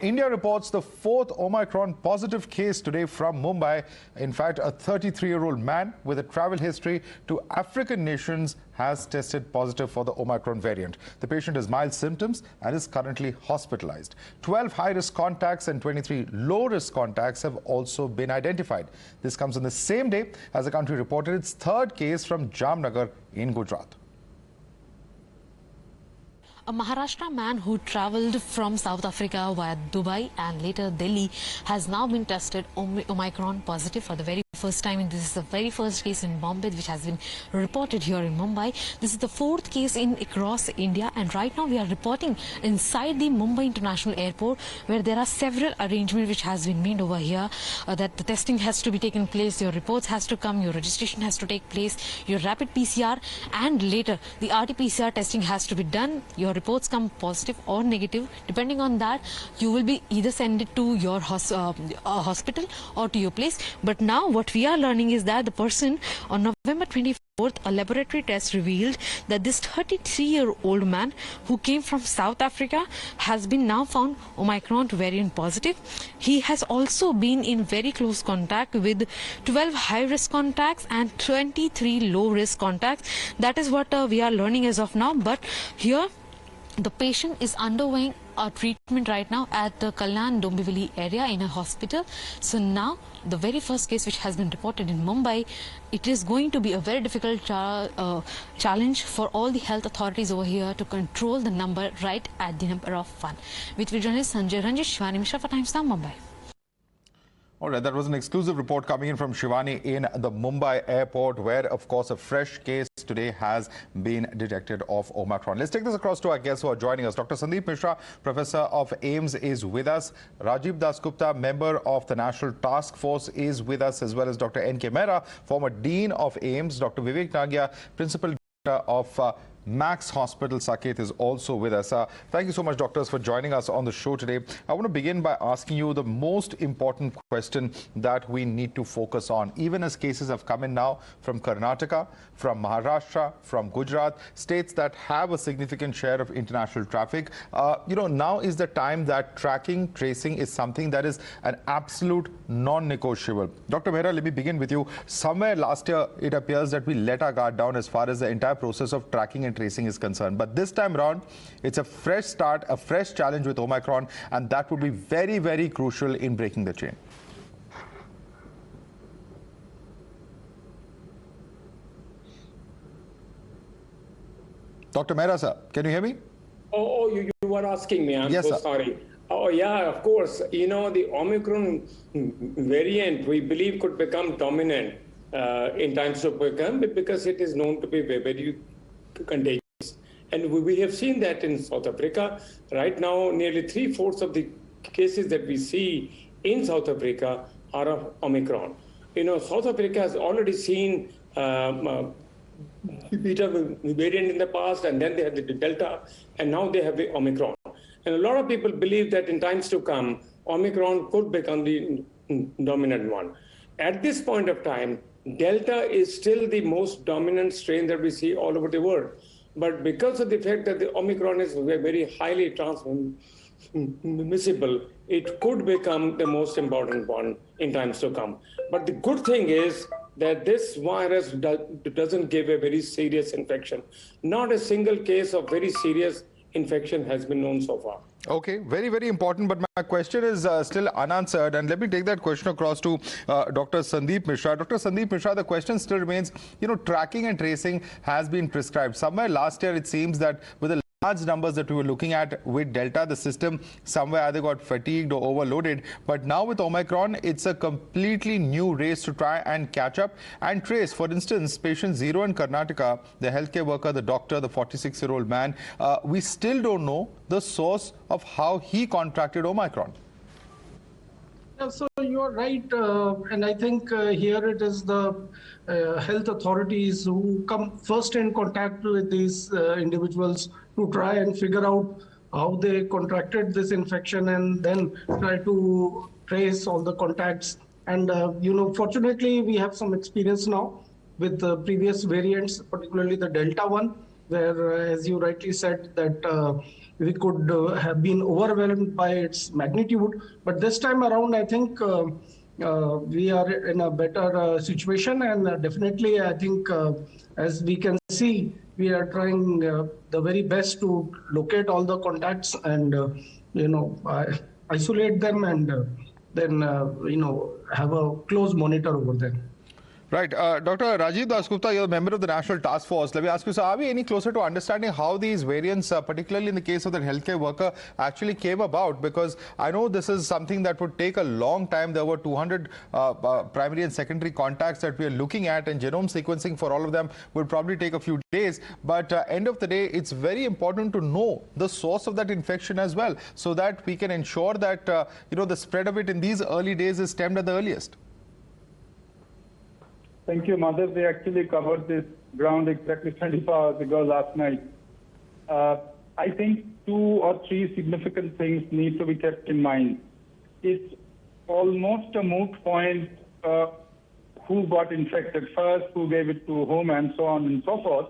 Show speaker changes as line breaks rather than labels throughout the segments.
India reports the fourth Omicron positive case today from Mumbai. In fact, a 33-year-old man with a travel history to African nations has tested positive for the Omicron variant. The patient has mild symptoms and is currently hospitalized. 12 high-risk contacts and 23 low-risk contacts have also been identified. This comes on the same day as the country reported its third case from Jamnagar in Gujarat.
A Maharashtra man who travelled from South Africa via Dubai and later Delhi has now been tested Omicron positive for the very first time. And this is the very first case in Bombay which has been reported here in Mumbai. This is the fourth case across India, and right now we are reporting inside the Mumbai International Airport, where there are several arrangements which has been made over here, that the testing has to be taken place, your reports has to come, your registration has to take place, your rapid PCR, and later the RT-PCR testing has to be done. Your reports come positive or negative. Depending on that, you will be either sent it to your hospital or to your place. But now what we are learning is that the person on November 24th, a laboratory test revealed that this 33-year-old man who came from South Africa has been now found Omicron variant positive. He has also been in very close contact with 12 high-risk contacts and 23 low-risk contacts. That is what we are learning as of now. But here, the patient is undergoing a treatment right now at the Kalyan Dombivli area in a hospital. So now, the very first case which has been reported in Mumbai, it is going to be a very difficult challenge for all the health authorities over here to control the number right at the number of one. With journalist Sanjay Ranjish, Shivani Mishra for Times Now, Mumbai.
All right, that was an exclusive report coming in from Shivani in the Mumbai airport, where, of course, a fresh case today has been detected of Omicron. Let's take this across to our guests who are joining us. Dr. Sandeep Mishra, Professor of AIIMS, is with us. Rajiv Dasgupta, member of the National Task Force, is with us, as well as Dr. N.K. Mehra, former Dean of AIIMS. Dr. Vivek Nagia, Principal Director of Max Hospital, Saket, is also with us. Thank you so much, doctors, for joining us on the show today. I want to begin by asking you the most important question that we need to focus on, even as cases have come in now from Karnataka, from Maharashtra, from Gujarat, states that have a significant share of international traffic. Now is the time that tracking, tracing is something that is an absolute non-negotiable. Dr. Mehra, let me begin with you. Somewhere last year, it appears that we let our guard down as far as the entire process of tracking and tracing is concerned. But this time around, it's a fresh start, a fresh challenge with Omicron, and that would be very, very crucial in breaking the chain. Dr. Mehra, sir, can you hear me?
You were asking me. I'm
yes,
so
sir.
Sorry. Oh, yeah, of course. You know, the Omicron variant, we believe, could become dominant in times to become, because it is known to be very contagious. And we have seen that in South Africa. Right now, nearly 3/4 of the cases that we see in South Africa are of Omicron. You know, South Africa has already seen beta variant in the past, and then they had the Delta, and now they have the Omicron. And a lot of people believe that in times to come, Omicron could become the dominant one. At this point of time, Delta is still the most dominant strain that we see all over the world. But because of the fact that the Omicron is very highly transmissible, it could become the most important one in times to come. But the good thing is that this virus doesn't give a very serious infection. Not a single case of very serious infection has been known so far.
Okay, very, very important, but my question is still unanswered, and let me take that question across to Dr. Sandeep Mishra. Dr. Sandeep Mishra, the question still remains, tracking and tracing has been prescribed. Somewhere last year, it seems that with the large numbers that we were looking at with Delta, the system somewhere either got fatigued or overloaded. But now with Omicron, it's a completely new race to try and catch up and trace. For instance, patient 0 in Karnataka, the healthcare worker, the doctor, the 46-year-old man, we still don't know the source of how he contracted Omicron.
So you're right, and I think here it is the health authorities who come first in contact with these individuals to try and figure out how they contracted this infection, and then try to trace all the contacts. And fortunately, we have some experience now with the previous variants, particularly the Delta one, where, as you rightly said, that we could have been overwhelmed by its magnitude. But this time around, I think we are in a better situation, and definitely, I think, as we can see, we are trying the very best to locate all the contacts and isolate them, and then have a close monitor over them.
Right. Dr. Rajiv Dasgupta, you're a member of the National Task Force. Let me ask you, sir, are we any closer to understanding how these variants, particularly in the case of the healthcare worker, actually came about? Because I know this is something that would take a long time. There were 200 primary and secondary contacts that we are looking at, and genome sequencing for all of them would probably take a few days. But end of the day, it's very important to know the source of that infection as well, so that we can ensure that the spread of it in these early days is stemmed at the earliest.
Thank you, Madhav. We actually covered this ground exactly 24 hours ago last night. I think 2 or 3 significant things need to be kept in mind. It's almost a moot point who got infected first, who gave it to whom, and so on and so forth,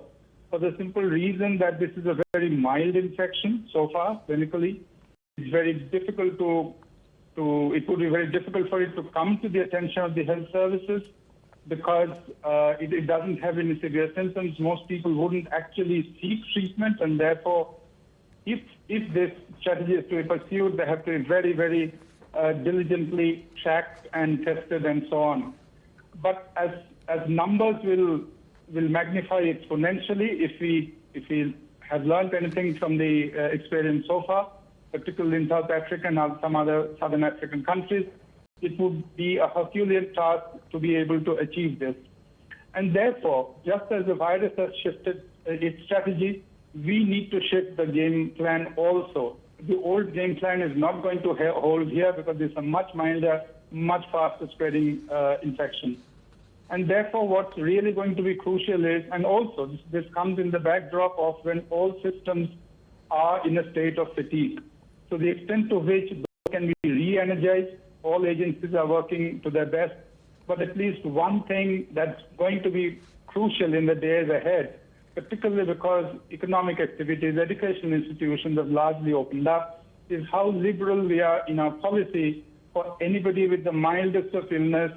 for the simple reason that this is a very mild infection so far, clinically. It's very difficult it would be very difficult for it to come to the attention of the health services, because it doesn't have any severe symptoms. Most people wouldn't actually seek treatment, and therefore, if this strategy is to be pursued, they have to be very, very diligently tracked and tested and so on. But as numbers will magnify exponentially, if we have learned anything from the experience so far, particularly in South Africa and some other Southern African countries, it would be a Herculean task to be able to achieve this. And therefore, just as the virus has shifted its strategy, we need to shift the game plan also. The old game plan is not going to hold here, because it's a much milder, much faster spreading infection. And therefore, what's really going to be crucial is, and also this comes in the backdrop of when all systems are in a state of fatigue. So the extent to which those can be re-energized, all agencies are working to their best, but at least one thing that's going to be crucial in the days ahead, particularly because economic activities, educational institutions have largely opened up, is how liberal we are in our policy for anybody with the mildest of illness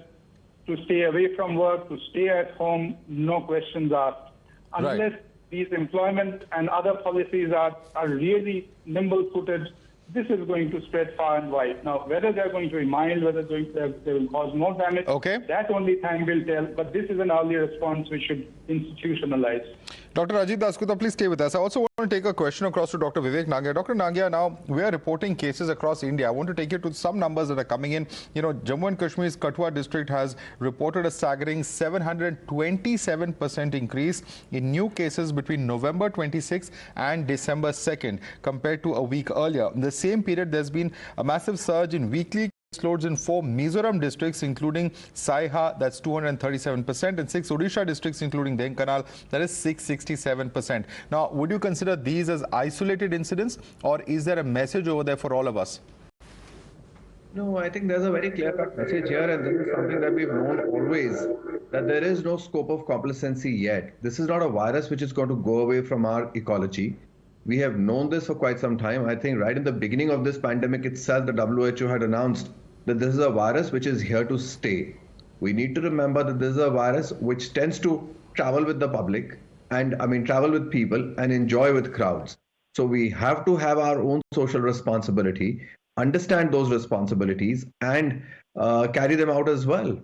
to stay away from work, to stay at home, no questions asked. Unless these employment and other policies are really nimble-footed, this is going to spread far and wide. Now, whether they're going to be mild, whether they will cause more damage, that only time will tell. But this is an early response we should institutionalize.
Dr. Rajiv Dasgupta, please stay with us. I also want to take a question across to Dr. Vivek Nangia. Dr. Nangia, now we are reporting cases across India. I want to take you to some numbers that are coming in. Jammu and Kashmir's Kathua district has reported a staggering 727% increase in new cases between November 26th and December 2nd compared to a week earlier. In the same period, there's been a massive surge in weekly loads in 4 Mizoram districts, including Saiha, that's 237%, and 6 Odisha districts, including Dhenkanal, that is 667%. Now, would you consider these as isolated incidents, or is there a message over there for all of us?
No, I think there's a very clear-cut message here, and this is something that we've known always, that there is no scope of complacency yet. This is not a virus which is going to go away from our ecology. We have known this for quite some time. I think right in the beginning of this pandemic itself, the WHO had announced that this is a virus which is here to stay. We need to remember that this is a virus which tends to travel with the public, and travel with people and enjoy with crowds. So we have to have our own social responsibility, understand those responsibilities, and carry them out as well.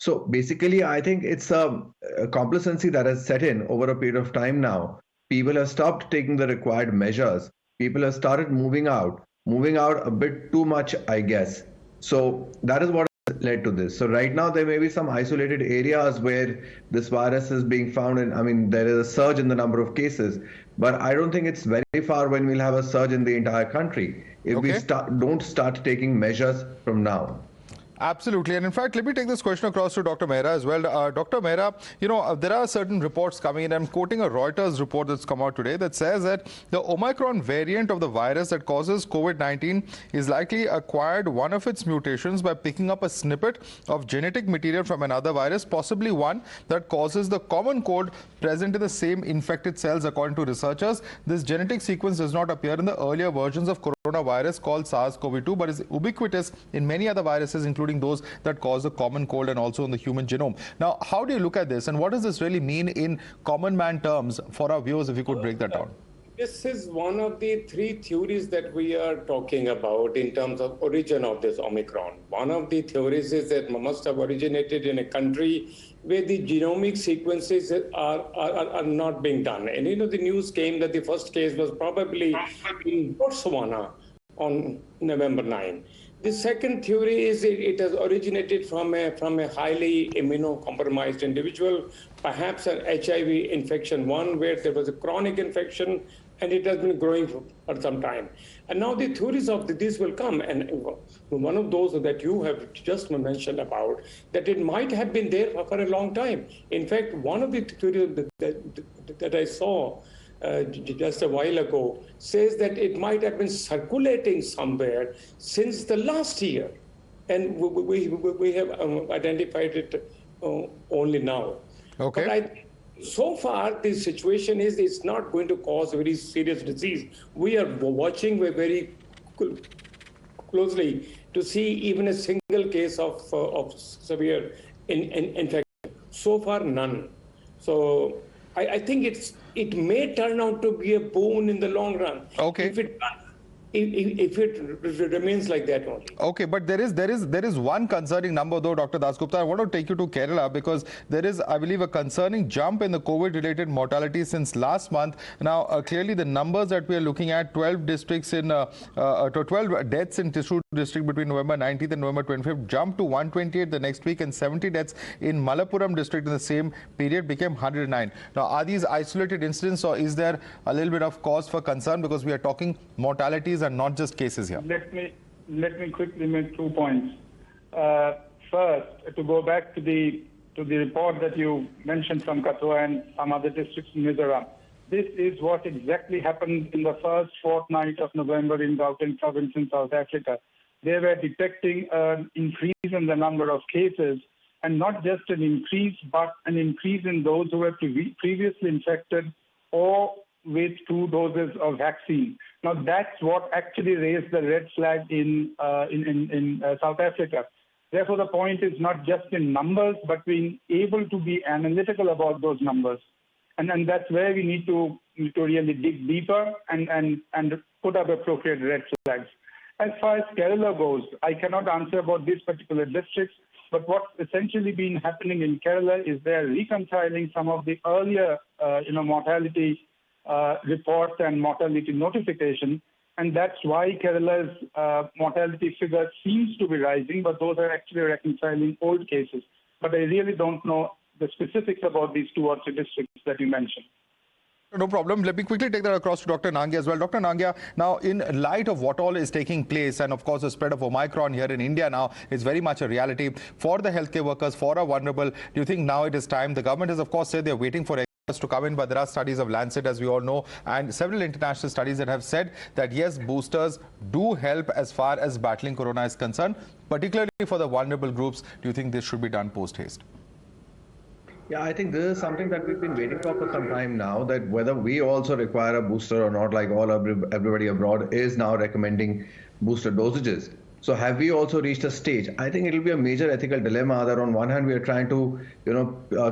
So basically, I think it's a complacency that has set in over a period of time now. People have stopped taking the required measures. People have started moving out a bit too much, I guess. So that is what has led to this. So right now, there may be some isolated areas where this virus is being found, and there is a surge in the number of cases. But I don't think it's very far when we'll have a surge in the entire country if we don't start taking measures from now.
Absolutely. And in fact, let me take this question across to Dr. Mehra as well. Dr. Mehra, there are certain reports coming in. I'm quoting a Reuters report that's come out today that says that the Omicron variant of the virus that causes COVID-19 is likely acquired one of its mutations by picking up a snippet of genetic material from another virus, possibly one that causes the common cold present in the same infected cells, according to researchers. This genetic sequence does not appear in the earlier versions of coronavirus called SARS-CoV-2, but is ubiquitous in many other viruses, including those that cause the common cold and also in the human genome. Now, how do you look at this, and what does this really mean in common man terms for our viewers, if you could break that down?
This is one of the three theories that we are talking about in terms of origin of this Omicron. One of the theories is that it must have originated in a country where the genomic sequences are not being done. And the news came that the first case was probably in Botswana on November 9. The second theory is it has originated from a highly immunocompromised individual, perhaps an HIV infection, one where there was a chronic infection and it has been growing for some time. And now the theories of this will come, and one of those that you have just mentioned about, that it might have been there for a long time. In fact, one of the theories that I saw just a while ago says that it might have been circulating somewhere since the last year, and we have identified it only now.
Okay.
But so far, the situation is it's not going to cause a very serious disease. We are watching very closely to see even a single case of severe infection. So far, none. So I think it may turn out to be a boon in the long run.
Okay.
If it remains like that only.
Okay, but there is one concerning number though, Dr. Dasgupta. I want to take you to Kerala because there is, I believe, a concerning jump in the COVID-related mortality since last month. Now, clearly the numbers that we are looking at, 12 districts in 12 deaths in Thrissur district between November 19th and November 25th jumped to 128 the next week, and 70 deaths in Malappuram district in the same period became 109. Now, are these isolated incidents, or is there a little bit of cause for concern, because we are talking mortalities and not just cases here?
Let me quickly make 2 points. First, to go back to the report that you mentioned from Kathua and some other districts in Mizoram. This is what exactly happened in the first fortnight of November in Gauteng province in South Africa. They were detecting an increase in the number of cases, and not just an increase, but an increase in those who were previously infected or with 2 doses of vaccine. Now, that's what actually raised the red flag in South Africa. Therefore, the point is not just in numbers, but being able to be analytical about those numbers. And that's where we need to really dig deeper and put up appropriate red flags. As far as Kerala goes, I cannot answer about this particular district, but what's essentially been happening in Kerala is they're reconciling some of the earlier, mortality reports and mortality notification, and that's why Kerala's mortality figure seems to be rising, but those are actually reconciling old cases. But I really don't know the specifics about these 2 or 3 districts that you mentioned.
No problem. Let me quickly take that across to Dr. Nangia as well. Dr. Nangia, now in light of what all is taking place, and of course the spread of Omicron here in India now is very much a reality for the healthcare workers, for our vulnerable, do you think now it is time? The government has of course said they're waiting for to come in, but there are studies of Lancet, as we all know, and several international studies that have said that yes, boosters do help as far as battling corona is concerned, particularly for the vulnerable groups. Do you think this should be done post-haste?
Yeah, I think this is something that we've been waiting for some time now, that whether we also require a booster or not, like everybody abroad is now recommending booster dosages. So have we also reached a stage? I think it will be a major ethical dilemma that on one hand we are trying to,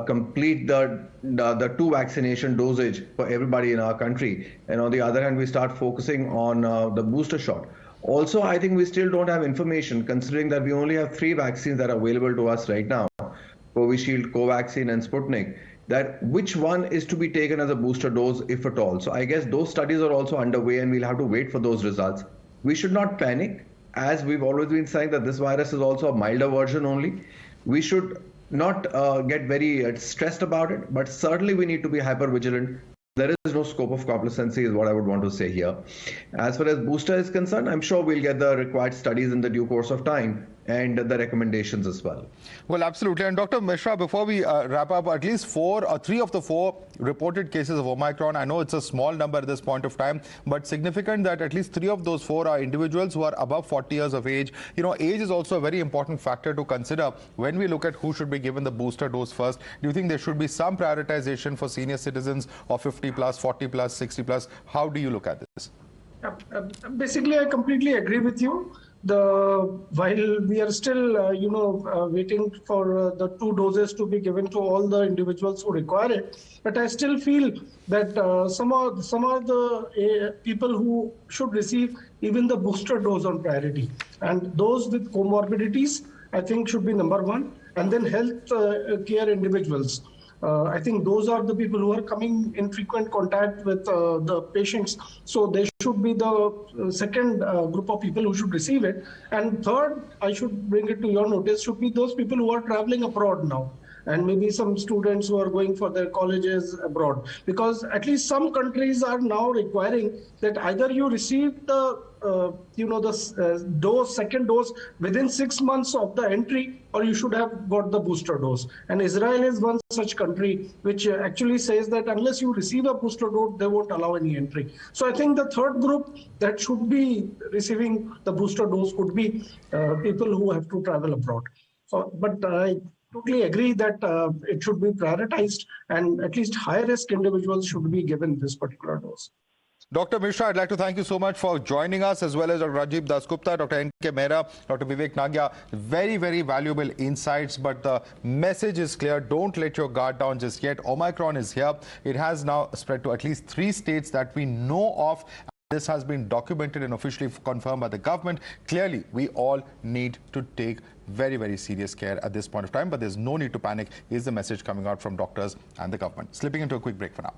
complete the 2 vaccination dosage for everybody in our country, and on the other hand we start focusing on the booster shot. Also, I think we still don't have information, considering that we only have 3 vaccines that are available to us right now: Covishield, Covaxin, and Sputnik. That which one is to be taken as a booster dose, if at all. So I guess those studies are also underway, and we'll have to wait for those results. We should not panic, as we've always been saying that this virus is also a milder version only. We should not get very stressed about it, but certainly we need to be hyper vigilant. There is no scope of complacency is what I would want to say here. As far as booster is concerned, I'm sure we'll get the required studies in the due course of time. and the recommendations as well.
Well, absolutely. And Dr. Mishra, before we wrap up, at least three of the four reported cases of Omicron, I know it's a small number at this point of time, but significant that at least three of those four are individuals who are above 40 years of age. You know, age is also a very important factor to consider when we look at who should be given the booster dose first. Do you think there should be some prioritization for senior citizens of 50 plus, 40 plus, 60 plus? How do you look at this?
Basically, I completely agree with you. While we are still, waiting for the 2 doses to be given to all the individuals who require it, but I still feel that some of the people who should receive even the booster dose on priority, and those with comorbidities, I think should be number one, and then health care individuals. I think those are the people who are coming in frequent contact with the patients. So they should be the second group of people who should receive it. And third, I should bring it to your notice, should be those people who are traveling abroad now. And maybe some students who are going for their colleges abroad. Because at least some countries are now requiring that either you receive the second dose within 6 months of the entry, or you should have got the booster dose. And Israel is one such country which actually says that unless you receive a booster dose, they won't allow any entry. So I think the third group that should be receiving the booster dose could be people who have to travel abroad. But I totally agree that it should be prioritized, and at least high-risk individuals should be given this particular dose.
Dr. Mishra, I'd like to thank you so much for joining us, as well as Dr. Rajiv Dasgupta, Dr. N.K. Mehra, Dr. Vivek Nagya. Very, very valuable insights, but the message is clear. Don't let your guard down just yet. Omicron is here. It has now spread to at least 3 states that we know of. This has been documented and officially confirmed by the government. Clearly, we all need to take very, very serious care at this point of time, but there's no need to panic, is the message coming out from doctors and the government. Slipping into a quick break for now.